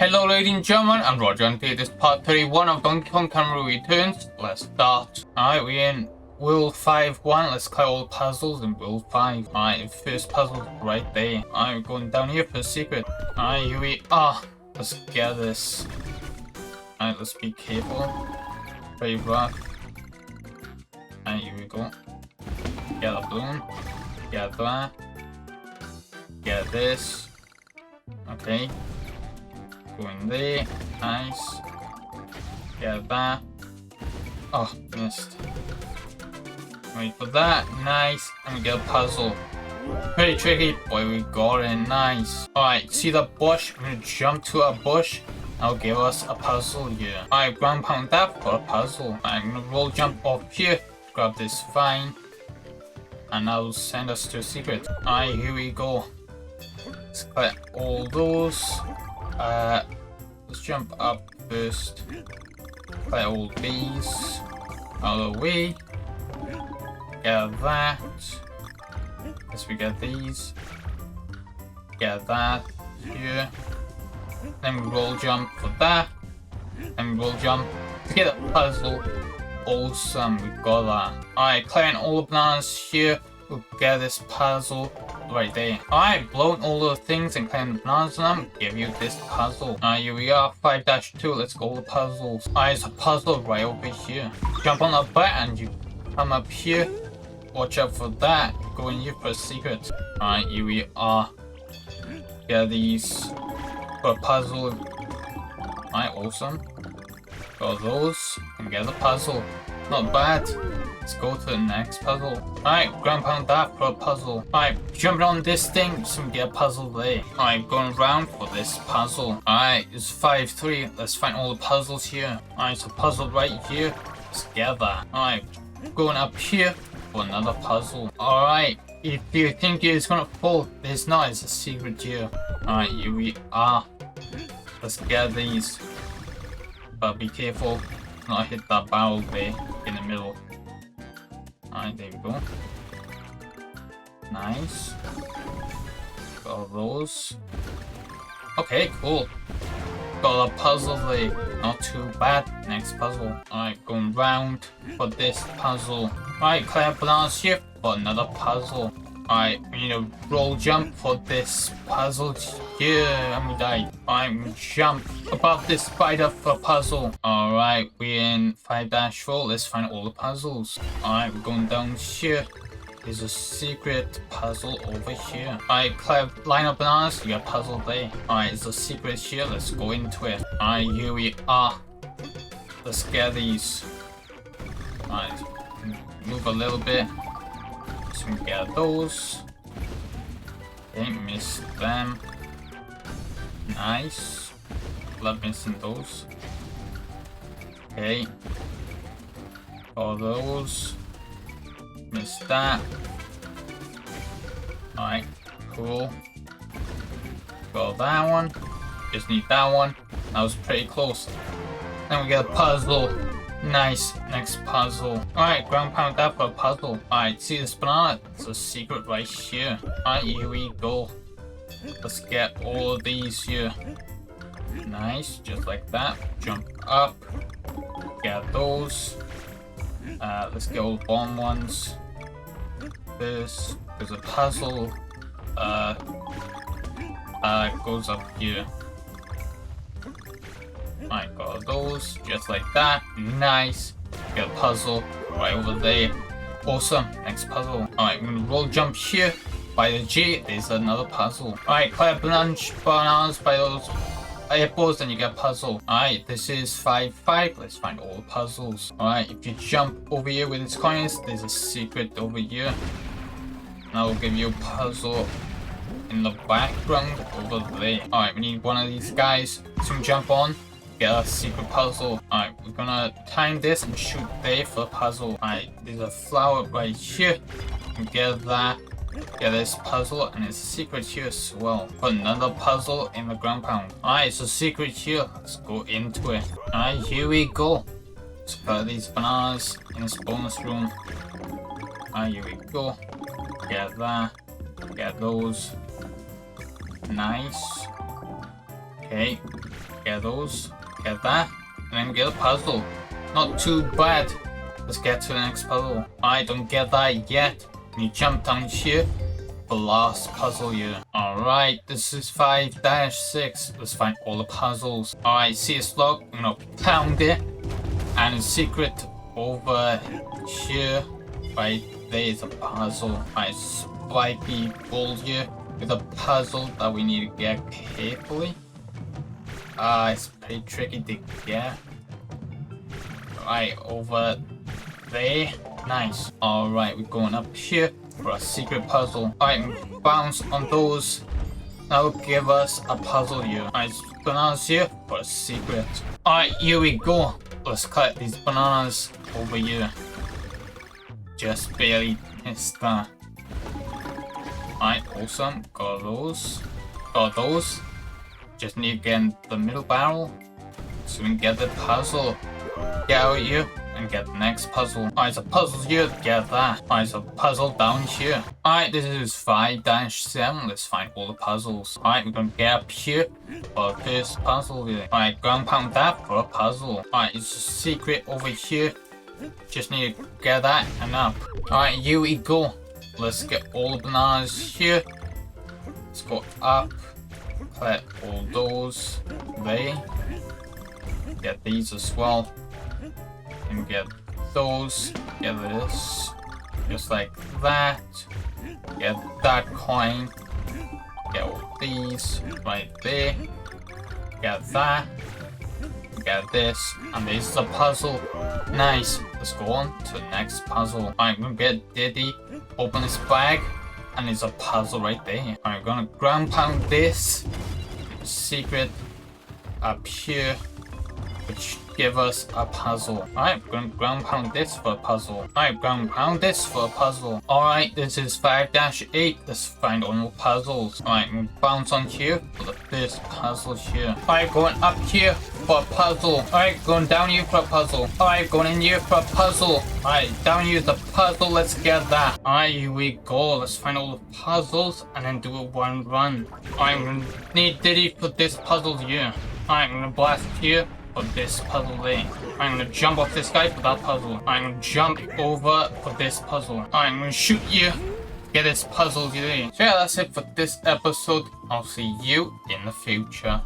Hello ladies and gentlemen, I'm Roger and this is part 31 of Donkey Kong Country Returns. Let's start. Alright, we're in World 5-1. Let's clear all the puzzles in World 5. Alright, first puzzle right there. Alright, we're going down here for a secret. Alright, here we are. Let's get this. Alright, let's be careful. Very rough. Alright, here we go. Get a balloon. Get that. Get this. Okay. Go in there. Nice. Get that. Oh, missed. Wait for that. Nice. And we get a puzzle. Pretty tricky, but we got it. Nice. Alright, see the bush? I'm gonna jump to a bush. That'll give us a puzzle here. Alright, ground pound that for a puzzle. I'm gonna roll jump off here. Grab this vine. And that'll send us to a secret. Alright, here we go. Let's collect all those. Let's jump up first. Collect all these out of the way. Get that. Guess we get these. Get that here. Then we roll jump for that. Then we roll jump to get a puzzle. Awesome, we got that. Alright, clearing all the bananas here. We'll get this puzzle right there. Alright, blowing all the things and clearing the bananas on them, give you this puzzle. Here we are, 5-2, let's go the puzzles. Alright, there's a puzzle right over here. Jump on the butt and you come up here. Watch out for that. Go in here for a secret. Alright, here we are. Get these for a puzzle. Alright, awesome. Got those and get the puzzle. Not bad. Let's go to the next puzzle. Alright, ground pound that for a puzzle. Alright, jumping on this thing so we get a puzzle there. Alright, going around for this puzzle. Alright, it's 5-3. Let's find all the puzzles here. Alright, it's a puzzle right here. Let's get that. Alright, going up here for another puzzle. Alright, if you think it's gonna fall, it's not. It's a secret here. Alright, here we are. Let's get these. But be careful. Not hit that barrel there in the middle. Alright, there we go. Nice. Got those. Okay, cool. Got a puzzle there. Not too bad. Next puzzle. Alright, going round for this puzzle. Alright, clear bananas here for another puzzle. Alright, we need a roll jump for this puzzle here. And we died. Alright, we jump above this spider for a puzzle. Alright, we're in 5-4. Let's find all the puzzles. Alright, we're going down here. There's a secret puzzle over here. Alright, clear line of bananas. You got a puzzle there. Alright, it's a secret here. Let's go into it. Alright, here we are. Let's get these. Alright, move a little bit. So we get those. Okay, missed them. Nice. Love missing those. Okay. All those. Missed that. Alright, cool. Got that one. Just need that one. That was pretty close. Then we get a puzzle. Nice. Next puzzle. Alright, ground pound that for a puzzle. Alright, see this banana? It's a secret right here. Alright, here we go. Let's get all of these here. Nice, just like that. Jump up. Get those. Let's get all the bomb ones. There's a puzzle. Goes up here. I got those, just like that. Nice. Got a puzzle right over there. Awesome. Next puzzle. Alright, we're gonna roll jump here. By the G, there's another puzzle. Alright, clear bananas by those apples and you get a puzzle. Alright, this is 5-5. Let's find all the puzzles. Alright, if you jump over here with its coins, there's a secret over here. And I will give you a puzzle in the background over there. Alright, we need one of these guys to jump on. Get a secret puzzle. Alright, we're gonna time this and shoot there for a puzzle. Alright, there's a flower right here. You get that. Get this puzzle, and it's a secret here as well. Put another puzzle in the ground pound. Alright, it's a secret here. Let's go into it. Alright, here we go. Let's put these bananas in this bonus room. Alright, here we go. Get that. Get those. Nice. Okay. Get those. Get that. And then get a puzzle. Not too bad. Let's get to the next puzzle. I don't get that yet. You jump down here. The last puzzle here. Alright, this is 5-6. Let's find all the puzzles. Alright, see a slug? I'm gonna pound it. And a secret over here. Right there's a puzzle. Alright, spiky ball here with a puzzle that we need to get carefully. It's pretty tricky to get. Right, over there. Nice. Alright, we're going up here for a secret puzzle. Alright, bounce on those. That will give us a puzzle here. Alright, bananas here for a secret. Alright, here we go. Let's collect these bananas over here. Just barely missed that. Alright, awesome. Got those. Got those. Just need to get in the middle barrel so we can get the puzzle. Get out here and get the next puzzle. Alright, so puzzles here, get that. Alright, so puzzle down here. Alright, this is 5-7. Let's find all the puzzles. Alright, we're gonna get up here for this puzzle here. Alright, ground pound that for a puzzle. Alright, it's a secret over here. Just need to get that and up. Alright, here we go. Let's get all the bananas here. Let's go up. Collect all those. There. Get these as well. And get those. Get this. Just like that. Get that coin. Get all these right there. Get that. Get this. And this is a puzzle. Nice. Let's go on to the next puzzle. I'm gonna get Diddy. Open this bag. And there's a puzzle right there. I'm gonna ground pound this. Secret up here. Which give us a puzzle. Alright, we're gonna ground pound this for a puzzle. Alright, ground pound this for a puzzle. Alright, this is 5-8. Let's find all more puzzles. Alright, we'll bounce on here for the first puzzle here. Alright, going up here for a puzzle. Alright, going down here for a puzzle. Alright, going in here for a puzzle. Alright, down here is a puzzle. Let's get that. Alright, here we go. Let's find all the puzzles and then do it one run. Alright, I'm gonna need Diddy for this puzzle here. Alright, I'm gonna blast here for this puzzle there. I'm gonna jump off this guy for that puzzle. I'm gonna jump over for this puzzle. I'm gonna shoot you. Get this puzzle there. So yeah, that's it for this episode. I'll see you in the future.